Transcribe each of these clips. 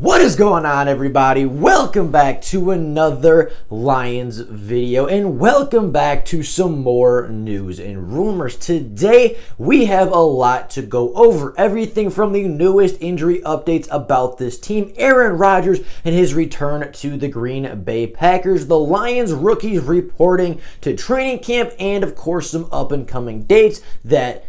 What is going on, everybody? Welcome back to another Lions video, and welcome back to some more news and rumors. Today we have a lot to go over, everything from the newest injury updates about this team, Aaron Rodgers and his return to the Green Bay Packers, the Lions rookies reporting to training camp, and of course some up and coming dates that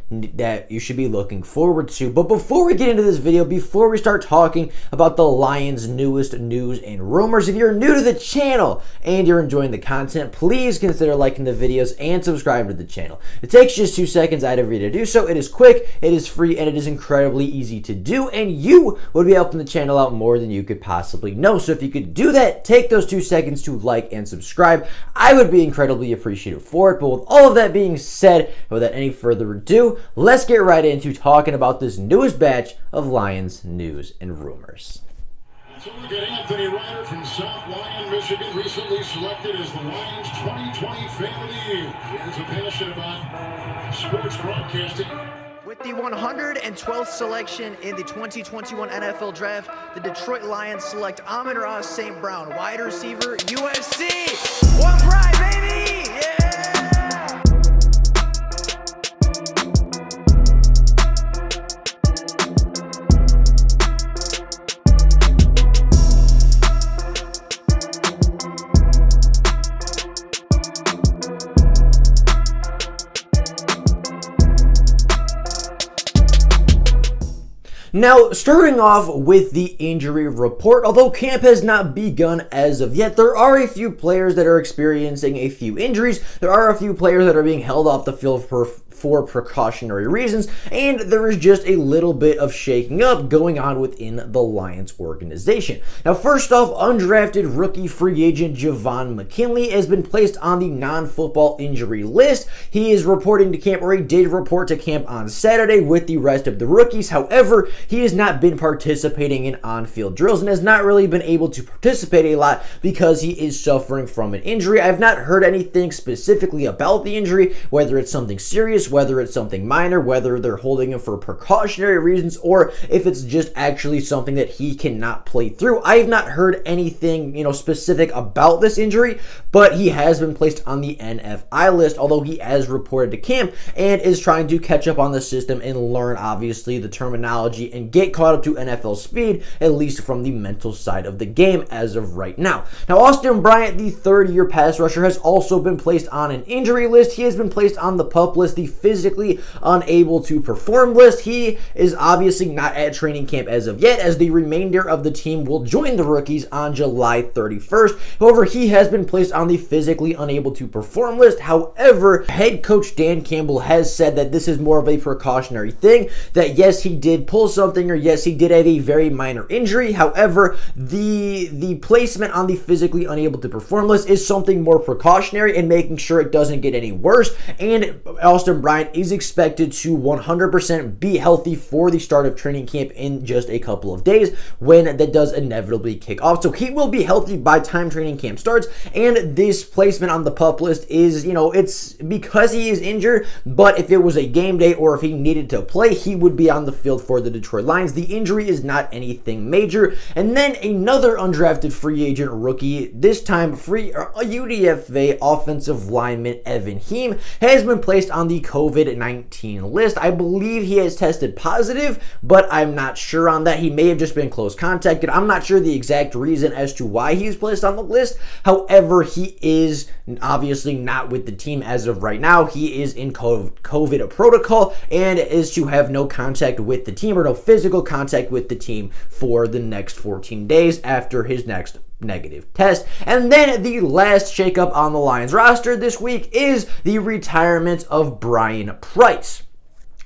you should be looking forward to. But before we get into this video, before we start talking about the Lions' newest news and rumors, if you're new to the channel and you're enjoying the content, please consider liking the videos and subscribe to the channel. It takes just 2 seconds out of you to do so. It is quick, it is free, and it is incredibly easy to do, and you would be helping the channel out more than you could possibly know. So if you could do that, take those 2 seconds to like and subscribe. I would be incredibly appreciative for it. But with all of that being said, without any further ado, let's get right into talking about this newest batch of Lions news and rumors. So we get Anthony Ryder from South Lyon, Michigan, recently selected as the Lions 2020 Fan of the Year. He has a passion about sports broadcasting. With the 112th selection in the 2021 NFL Draft, the Detroit Lions select Amon-Ra St. Brown, wide receiver, USC. One pride, baby! Yeah! Now, starting off with the injury report, although camp has not begun as of yet, there are a few players that are experiencing a few injuries. There are a few players that are being held off the field for precautionary reasons, and there is just a little bit of shaking up going on within the Lions organization. Now, first off, undrafted rookie free agent Javon McKinley has been placed on the non-football injury list. He is reporting to camp, or he did report to camp on Saturday with the rest of the rookies. However, he has not been participating in on-field drills and has not really been able to participate a lot because he is suffering from an injury. I've not heard anything specifically about the injury, whether it's something serious, whether it's something minor, whether they're holding him for precautionary reasons, or if it's just actually something that he cannot play through. I have not heard anything, specific about this injury, but he has been placed on the NFI list, although he has reported to camp and is trying to catch up on the system and learn, obviously, the terminology and get caught up to NFL speed, at least from the mental side of the game as of right now. Now, Austin Bryant, the third-year pass rusher, has also been placed on an injury list. He has been placed on the PUP list, the physically unable to perform list. He is obviously not at training camp as of yet, as the remainder of the team will join the rookies on July 31st. However, he has been placed on the physically unable to perform list. However, head coach Dan Campbell has said that this is more of a precautionary thing, that yes, he did pull something, or yes, he did have a very minor injury. However, the placement on the physically unable to perform list is something more precautionary and making sure it doesn't get any worse. And Austin Bryant is expected to 100% be healthy for the start of training camp in just a couple of days, when that does inevitably kick off. So he will be healthy by time training camp starts, and this placement on the PUP list is, it's because he is injured, but if it was a game day or if he needed to play, he would be on the field for the Detroit Lions. The injury is not anything major. And then another undrafted free agent rookie, this time UDFA offensive lineman Evan Heem, has been placed on the COVID-19 list. I believe he has tested positive, but I'm not sure on that. He may have just been close contacted. I'm not sure the exact reason as to why he's placed on the list. However, he is obviously not with the team as of right now. He is in COVID protocol and is to have no contact with the team, or no physical contact with the team, for the next 14 days after his next negative test. And then the last shakeup on the Lions roster this week is the retirement of Brian Price.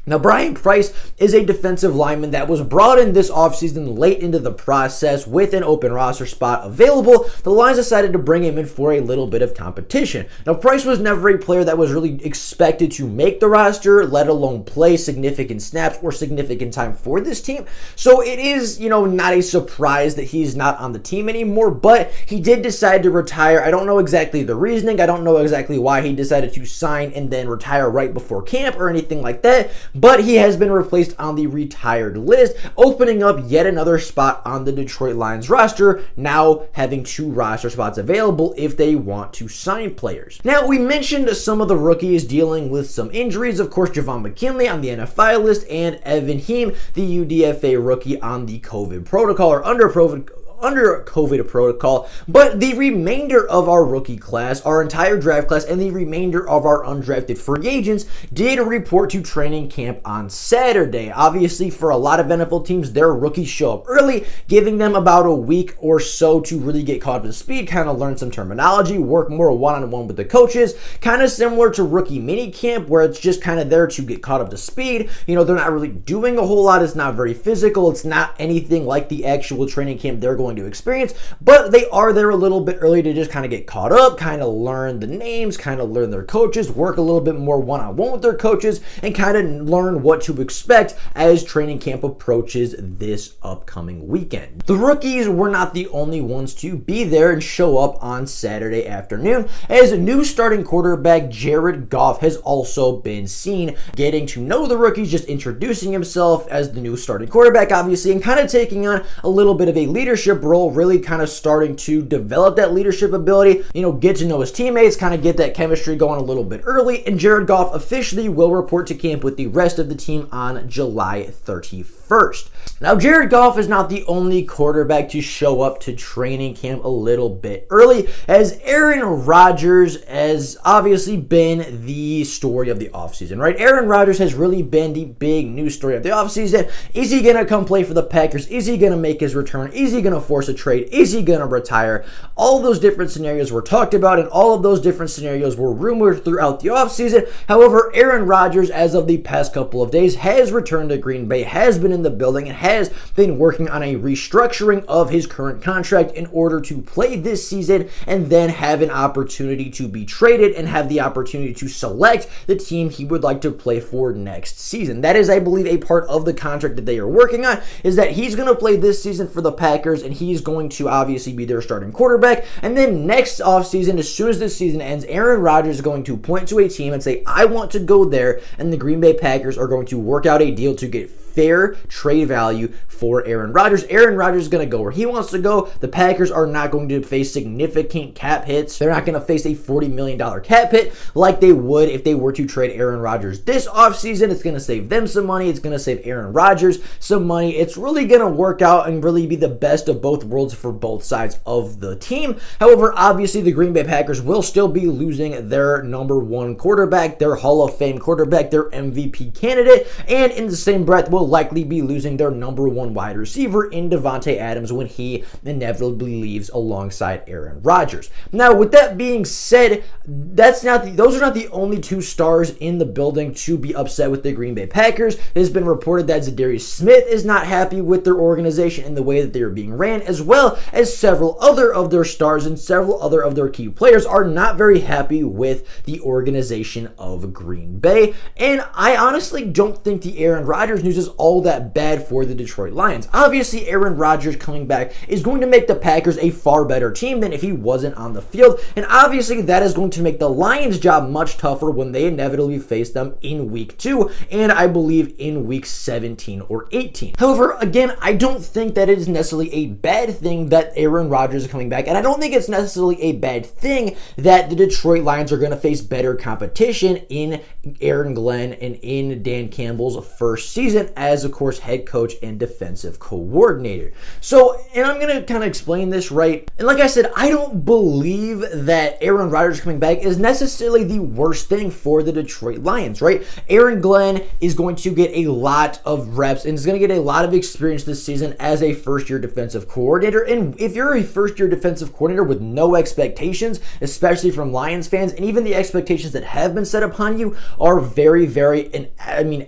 Now, Brian Price is a defensive lineman that was brought in this offseason late into the process with an open roster spot available. The Lions decided to bring him in for a little bit of competition. Now, Price was never a player that was really expected to make the roster, let alone play significant snaps or significant time for this team. So it is, not a surprise that he's not on the team anymore, but he did decide to retire. I don't know exactly the reasoning. I don't know exactly why he decided to sign and then retire right before camp or anything like that. but he has been replaced on the retired list, opening up yet another spot on the Detroit Lions roster, now having 2 roster spots available if they want to sign players. Now, we mentioned some of the rookies dealing with some injuries. Of course, Javon McKinley on the NFL list and Evan Heem, the UDFA rookie, on the COVID protocol, or under COVID protocol. But the remainder of our rookie class, our entire draft class, and the remainder of our undrafted free agents did report to training camp on Saturday. Obviously, for a lot of NFL teams, their rookies show up early, giving them about a week or so to really get caught up to speed, kind of learn some terminology, work more one-on-one with the coaches, kind of similar to rookie mini camp, where it's just kind of there to get caught up to speed. You know, they're not really doing a whole lot. It's not very physical. It's not anything like the actual training camp they're going to experience, but they are there a little bit early to just kind of get caught up, kind of learn the names, kind of learn their coaches, work a little bit more one-on-one with their coaches, and kind of learn what to expect as training camp approaches this upcoming weekend. The rookies were not the only ones to be there and show up on Saturday afternoon, as new starting quarterback Jared Goff has also been seen getting to know the rookies, just introducing himself as the new starting quarterback, obviously, and kind of taking on a little bit of a leadership role, really kind of starting to develop that leadership ability, get to know his teammates, kind of get that chemistry going a little bit early. And Jared Goff officially will report to camp with the rest of the team on July 31st. Now, Jared Goff is not the only quarterback to show up to training camp a little bit early, as Aaron Rodgers has obviously been the story of the offseason, right? Aaron Rodgers has really been the big news story of the offseason. Is he going to come play for the Packers? Is he going to make his return? Is he going to force a trade? Is he going to retire? All those different scenarios were talked about, and all of those different scenarios were rumored throughout the offseason. However, Aaron Rodgers, as of the past couple of days, has returned to Green Bay, has been in the building, and has been working on a restructuring of his current contract in order to play this season and then have an opportunity to be traded and have the opportunity to select the team he would like to play for next season. That is, I believe, a part of the contract that they are working on, is that he's going to play this season for the Packers, and he's going to obviously be their starting quarterback. And then next offseason, as soon as this season ends, Aaron Rodgers is going to point to a team and say, I want to go there, and the Green Bay Packers are going to work out a deal to get fair trade value for Aaron Rodgers. Aaron Rodgers is going to go where he wants to go. The Packers are not going to face significant cap hits. They're not going to face a $40 million cap hit like they would if they were to trade Aaron Rodgers this offseason. It's going to save them some money. It's going to save Aaron Rodgers some money. It's really going to work out and really be the best of both worlds for both sides of the team. However, obviously, the Green Bay Packers will still be losing their number 1 quarterback, their Hall of Fame quarterback, their MVP candidate, and in the same breath will likely be losing their number 1 wide receiver in Davante Adams when he inevitably leaves alongside Aaron Rodgers. Now, with that being said, those are not the only 2 stars in the building to be upset with the Green Bay Packers. It has been reported that Zadarius Smith is not happy with their organization and the way that they are being ran, as well as several other of their stars and several other of their key players are not very happy with the organization of Green Bay. And I honestly don't think the Aaron Rodgers news is all that bad for the Detroit Lions. Obviously, Aaron Rodgers coming back is going to make the Packers a far better team than if he wasn't on the field, and obviously that is going to make the Lions' job much tougher when they inevitably face them in week 2, and I believe in week 17 or 18. However, again, I don't think that it is necessarily a bad thing that Aaron Rodgers is coming back, and I don't think it's necessarily a bad thing that the Detroit Lions are going to face better competition in Aaron Glenn and in Dan Campbell's first season as, of course, head coach and defensive coordinator. So, and I'm going to kind of explain this right. And like I said, I don't believe that Aaron Rodgers coming back is necessarily the worst thing for the Detroit Lions, right? Aaron Glenn is going to get a lot of reps and is going to get a lot of experience this season as a first-year defensive coordinator. And if you're a first-year defensive coordinator with no expectations, especially from Lions fans, and even the expectations that have been set upon you are very, very,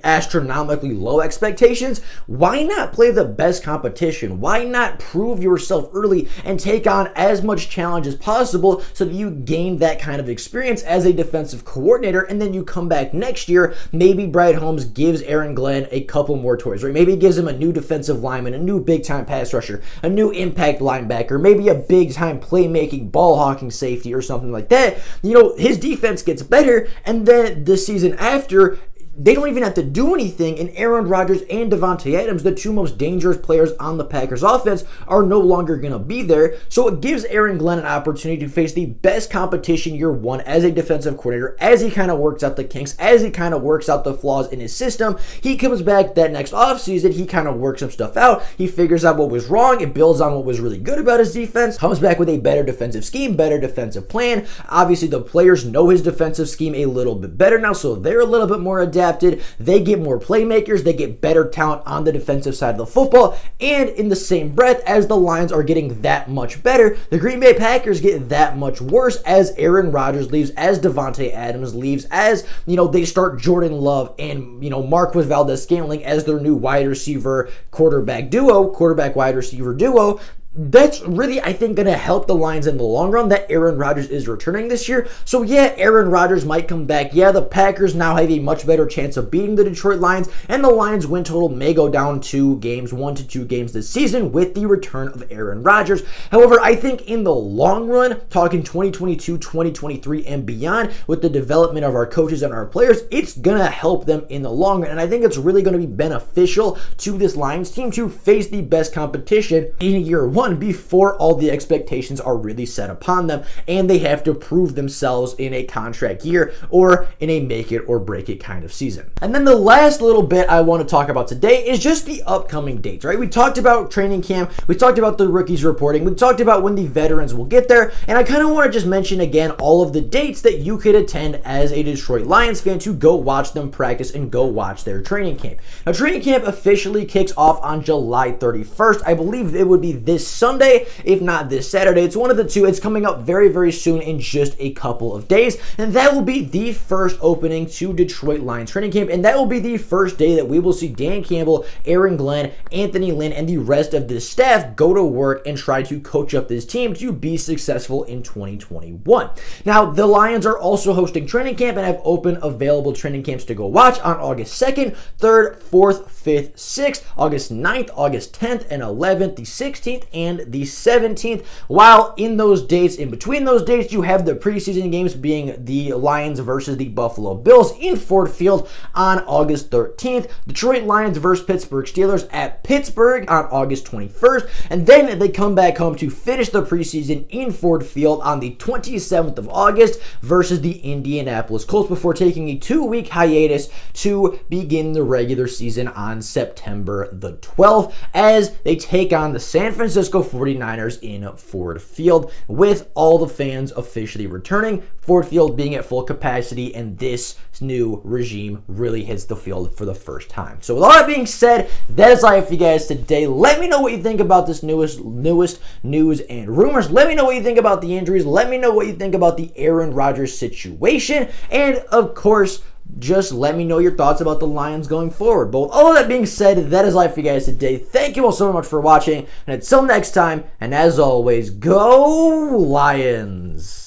astronomically low expectations, why not play the best competition? Why not prove yourself early and take on as much challenge as possible so that you gain that kind of experience as a defensive coordinator, and then you come back next year, maybe Brad Holmes gives Aaron Glenn a couple more toys, right? Maybe he gives him a new defensive lineman, a new big-time pass rusher, a new impact linebacker, maybe a big-time playmaking, ball-hawking safety or something like that. His defense gets better, and then the season after, they don't even have to do anything, and Aaron Rodgers and Davante Adams, the two most dangerous players on the Packers offense, are no longer going to be there. So it gives Aaron Glenn an opportunity to face the best competition year one as a defensive coordinator, as he kind of works out the kinks, as he kind of works out the flaws in his system. He comes back that next offseason, he kind of works some stuff out, he figures out what was wrong, it builds on what was really good about his defense, comes back with a better defensive scheme, better defensive plan. Obviously, the players know his defensive scheme a little bit better now, so they're a little bit more adapted. They get more playmakers, they get better talent on the defensive side of the football, and in the same breath, as the Lions are getting that much better, the Green Bay Packers get that much worse as Aaron Rodgers leaves, as Davante Adams leaves, as, they start Jordan Love and, Marquez Valdes-Scantling as their new wide receiver quarterback wide receiver duo. That's really, I think, going to help the Lions in the long run that Aaron Rodgers is returning this year. So yeah, Aaron Rodgers might come back. Yeah, the Packers now have a much better chance of beating the Detroit Lions, and the Lions win total may go down 1 to 2 games this season with the return of Aaron Rodgers. However, I think in the long run, talking 2022, 2023, and beyond, with the development of our coaches and our players, it's going to help them in the long run. And I think it's really going to be beneficial to this Lions team to face the best competition in year one, before all the expectations are really set upon them and they have to prove themselves in a contract year or in a make it or break it kind of season. And then the last little bit I want to talk about today is just the upcoming dates, right? We talked about training camp, we talked about the rookies reporting, we talked about when the veterans will get there, and I kind of want to just mention again all of the dates that you could attend as a Detroit Lions fan to go watch them practice and go watch their training camp. Now, training camp officially kicks off on July 31st. I believe it would be this Sunday, if not this Saturday. It's one of the two. It's coming up very, very soon in just a couple of days, and that will be the first opening to Detroit Lions training camp, and that will be the first day that we will see Dan Campbell, Aaron Glenn, Anthony Lynn, and the rest of the staff go to work and try to coach up this team to be successful in 2021. Now, the Lions are also hosting training camp and have open available training camps to go watch on August 2nd, 3rd, 4th, 5th, 6th, August 9th, August 10th, and 11th, the 16th, and the 17th. While in between those dates, you have the preseason games being the Lions versus the Buffalo Bills in Ford Field on August 13th, Detroit Lions versus Pittsburgh Steelers at Pittsburgh on August 21st, and then they come back home to finish the preseason in Ford Field on the 27th of August versus the Indianapolis Colts before taking a 2-week hiatus to begin the regular season on September the 12th as they take on the San Francisco 49ers in Ford Field, with all the fans officially returning, Ford Field being at full capacity, and this new regime really hits the field for the first time. So with all that being said, that is all I have for you guys today. Let me know what you think about this newest news and rumors. Let me know what you think about the injuries. Let me know what you think about the Aaron Rodgers situation. And of course, just let me know your thoughts about the Lions going forward. But with all of that being said, that is all for you guys today. Thank you all so much for watching. And until next time, and as always, go Lions!